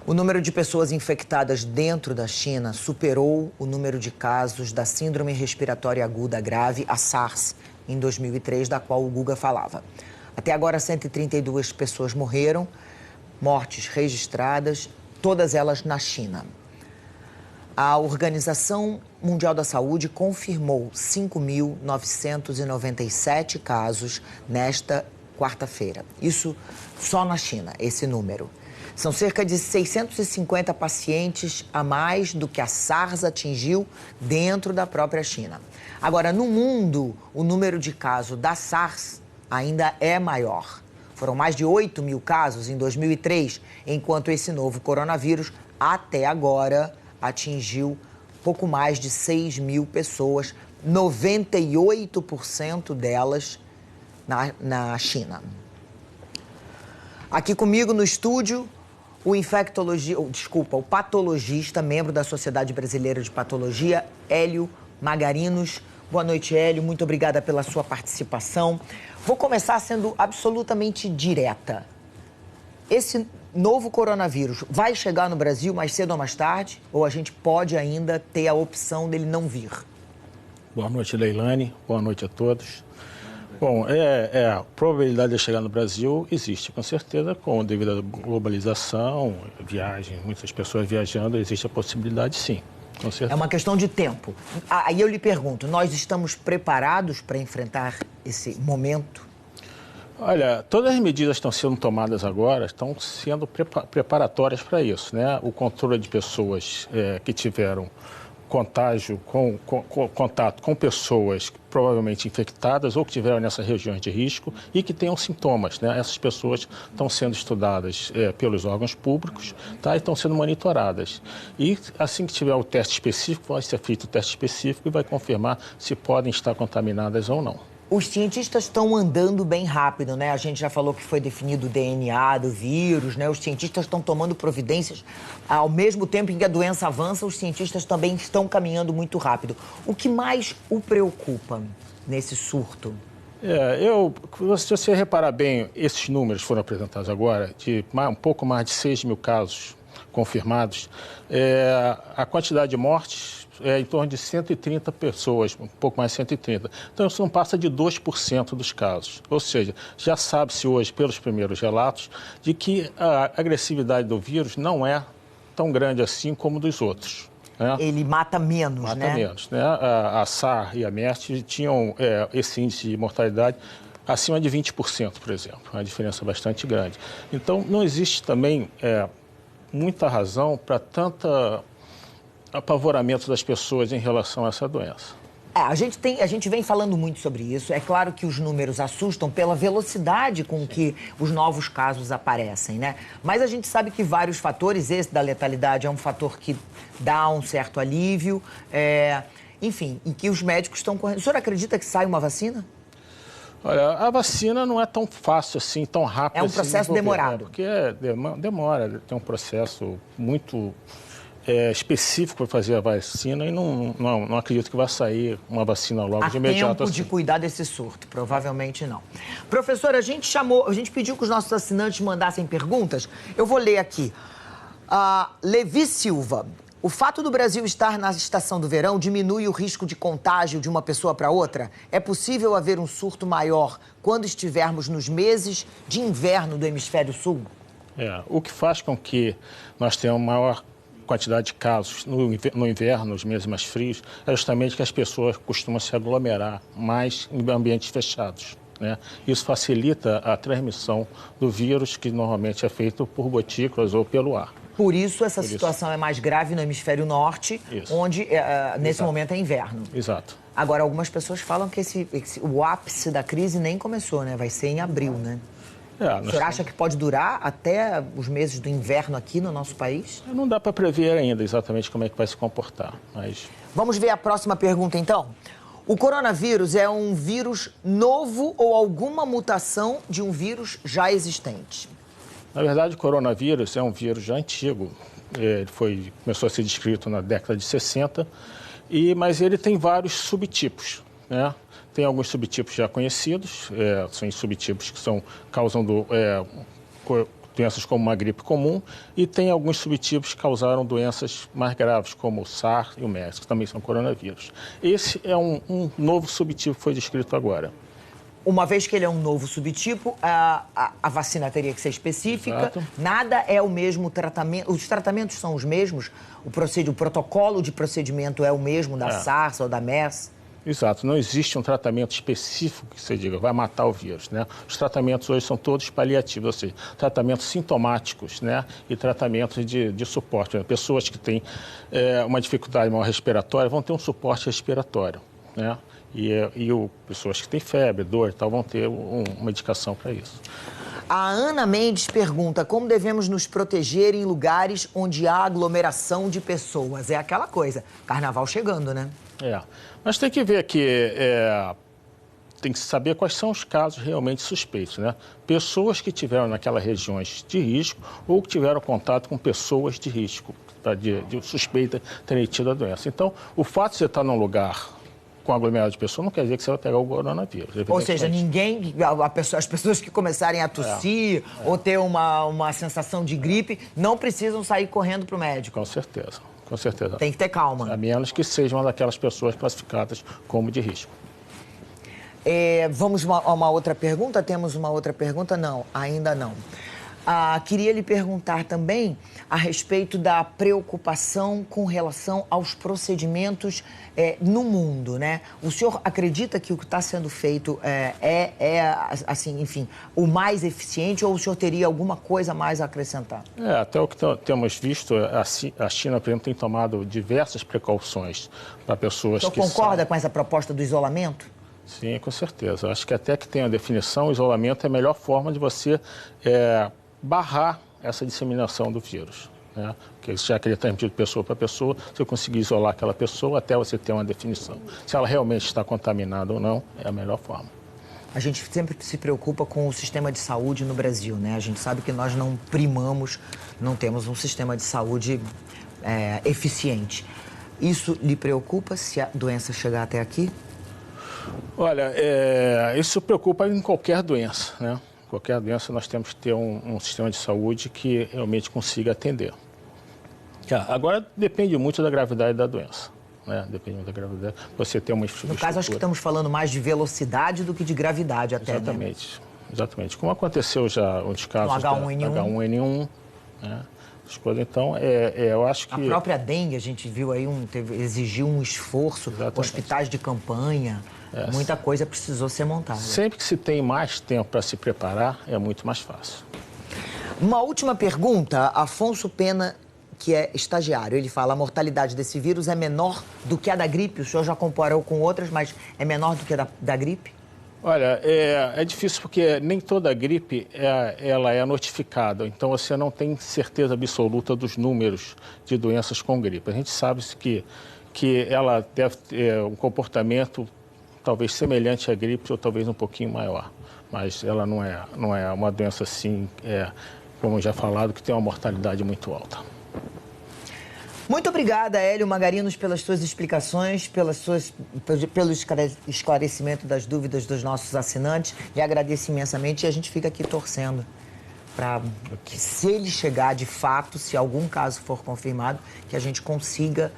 O número de pessoas infectadas dentro da China superou o número de casos da Síndrome Respiratória Aguda Grave, a SARS, em 2003, da qual o Guga falava. Até agora, 132 pessoas morreram, mortes registradas, todas elas na China. A Organização Mundial da Saúde confirmou 5.997 casos nesta quarta-feira. Isso só na China, esse número. São cerca de 650 pacientes a mais do que a SARS atingiu dentro da própria China. Agora, no mundo, o número de casos da SARS ainda é maior. Foram mais de 8 mil casos em 2003, enquanto esse novo coronavírus, até agora, atingiu pouco mais de 6 mil pessoas, 98% delas na China. Aqui comigo no estúdio, o patologista, membro da Sociedade Brasileira de Patologia, Hélio Magarinos. Boa noite, Hélio. Muito obrigada pela sua participação. Vou começar sendo absolutamente direta. Esse novo coronavírus vai chegar no Brasil mais cedo ou mais tarde? Ou a gente pode ainda ter a opção dele não vir? Boa noite, Leilane. Boa noite a todos. Bom, a probabilidade de chegar no Brasil existe, com certeza, devido à globalização, viagem, muitas pessoas viajando, existe a possibilidade, sim, com certeza. É uma questão de tempo. Aí eu lhe pergunto, nós estamos preparados para enfrentar esse momento? Olha, todas as medidas que estão sendo tomadas agora estão sendo preparatórias para isso, né? O controle de pessoas que tiveram contato com pessoas provavelmente infectadas ou que tiveram nessas regiões de risco e que tenham sintomas, né? Essas pessoas estão sendo estudadas pelos órgãos públicos, tá? E estão sendo monitoradas. E assim que tiver o teste específico, vai ser feito o teste específico e vai confirmar se podem estar contaminadas ou não. Os cientistas estão andando bem rápido, né? A gente já falou que foi definido o DNA do vírus, né? Os cientistas estão tomando providências. Ao mesmo tempo em que a doença avança, os cientistas também estão caminhando muito rápido. O que mais o preocupa nesse surto? Se você reparar bem, esses números foram apresentados agora, de um pouco mais de 6 mil casos confirmados. A quantidade de mortes é em torno de 130 pessoas, um pouco mais de 130. Então, isso não passa de 2% dos casos. Ou seja, já sabe-se hoje, pelos primeiros relatos, de que a agressividade do vírus não é tão grande assim como dos outros. Né? Ele mata menos, né? Mata menos, né? A SARS e a MERS tinham esse índice de mortalidade acima de 20%, por exemplo. Uma diferença bastante grande. Então, não existe também muita razão para tanta apavoramento das pessoas em relação a essa doença. A gente vem falando muito sobre isso. É claro que os números assustam pela velocidade com que os novos casos aparecem, né? Mas a gente sabe que vários fatores, esse da letalidade é um fator que dá um certo alívio, enfim, e que os médicos estão correndo. O senhor acredita que sai uma vacina? Olha, a vacina não é tão fácil assim, tão rápido. É um processo demorado. Porque demora, tem um processo muito específico para fazer a vacina e não acredito que vai sair uma vacina logo de imediato. Há tempo de cuidar desse surto, provavelmente não. Professor, a gente pediu que os nossos assinantes mandassem perguntas. Eu vou ler aqui. Levi Silva. O fato do Brasil estar na estação do verão diminui o risco de contágio de uma pessoa para outra? É possível haver um surto maior quando estivermos nos meses de inverno do hemisfério sul? O que faz com que nós tenhamos maior quantidade de casos no inverno, nos meses mais frios, é justamente que as pessoas costumam se aglomerar mais em ambientes fechados, né? Isso facilita a transmissão do vírus, que normalmente é feito por gotículas ou pelo ar. Por isso essa situação é mais grave no hemisfério norte, onde nesse momento é inverno. Exato. Agora, algumas pessoas falam que o ápice da crise nem começou, né? Vai ser em abril, né? O senhor acha que pode durar até os meses do inverno aqui no nosso país? Não dá para prever ainda exatamente como é que vai se comportar, mas... Vamos ver a próxima pergunta, então? O coronavírus é um vírus novo ou alguma mutação de um vírus já existente? Na verdade, o coronavírus é um vírus já antigo. Ele começou a ser descrito na década de 60, mas ele tem vários subtipos, né? Tem alguns subtipos já conhecidos, são subtipos que causam doenças como uma gripe comum, e tem alguns subtipos que causaram doenças mais graves, como o SARS e o MERS, que também são coronavírus. Esse é um novo subtipo que foi descrito agora. Uma vez que ele é um novo subtipo, a vacina teria que ser específica. Exato. Nada é o mesmo tratamento. Os tratamentos são os mesmos. O protocolo de procedimento é o mesmo da SARS ou da MERS. Exato. Não existe um tratamento específico que você diga, vai matar o vírus, né? Os tratamentos hoje são todos paliativos, ou seja, tratamentos sintomáticos, né? E tratamentos de suporte. Pessoas que têm uma dificuldade maior respiratória vão ter um suporte respiratório, né? Pessoas que têm febre, dor e tal, vão ter uma medicação para isso. A Ana Mendes pergunta como devemos nos proteger em lugares onde há aglomeração de pessoas. É aquela coisa, carnaval chegando, né? Mas tem que ver que tem que saber quais são os casos realmente suspeitos, né? Pessoas que tiveram naquelas regiões de risco ou que tiveram contato com pessoas de risco, de suspeita de terem tido a doença. Então, o fato de você estar num lugar com aglomerado de pessoas não quer dizer que você vai pegar o coronavírus. Ou seja, as pessoas que começarem a tossir ou ter uma sensação de gripe não precisam sair correndo para o médico. Com certeza, com certeza. Tem que ter calma. A menos que sejam uma daquelas pessoas classificadas como de risco. Vamos a uma outra pergunta? Temos uma outra pergunta? Não, ainda não. Queria lhe perguntar também a respeito da preocupação com relação aos procedimentos no mundo, né? O senhor acredita que o que está sendo feito assim, enfim, o mais eficiente ou o senhor teria alguma coisa mais a acrescentar? Até o que temos visto, a China, por exemplo, tem tomado diversas precauções para pessoas que... O senhor concorda com essa proposta do isolamento? Sim, com certeza. Acho que até que tem a definição, o isolamento é a melhor forma de você barrar essa disseminação do vírus, né? Porque já que ele é transmitido de pessoa para pessoa, você conseguir isolar aquela pessoa até você ter uma definição. Se ela realmente está contaminada ou não, é a melhor forma. A gente sempre se preocupa com o sistema de saúde no Brasil, né? A gente sabe que nós não temos um sistema de saúde eficiente. Isso lhe preocupa se a doença chegar até aqui? Olha, isso preocupa em qualquer doença, né? Qualquer doença nós temos que ter um sistema de saúde que realmente consiga atender. Agora, depende muito da gravidade da doença, né? Depende muito da gravidade. Você tem uma estrutura... No caso, acho que estamos falando mais de velocidade do que de gravidade até, Exatamente, né? Exatamente. Como aconteceu já uns casos no H1N1, né? Então, eu acho que... A própria dengue, a gente viu aí, exigiu um esforço, Exatamente. Hospitais de campanha, muita coisa precisou ser montada. Sempre que se tem mais tempo para se preparar, é muito mais fácil. Uma última pergunta, Afonso Pena, que é estagiário, ele fala: a mortalidade desse vírus é menor do que a da gripe? O senhor já comparou com outras, mas é menor do que a da gripe? Olha, é difícil porque nem toda gripe ela é notificada, então você não tem certeza absoluta dos números de doenças com gripe. A gente sabe que ela deve ter um comportamento talvez semelhante à gripe ou talvez um pouquinho maior, mas ela não é uma doença assim, como já falado, que tem uma mortalidade muito alta. Muito obrigada, Hélio Magarinos, pelas suas explicações, pelo esclarecimento das dúvidas dos nossos assinantes. Lhe agradeço imensamente e a gente fica aqui torcendo para que, se ele chegar de fato, se algum caso for confirmado, que a gente consiga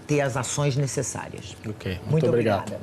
ter as ações necessárias. Ok, muito obrigado. Obrigada.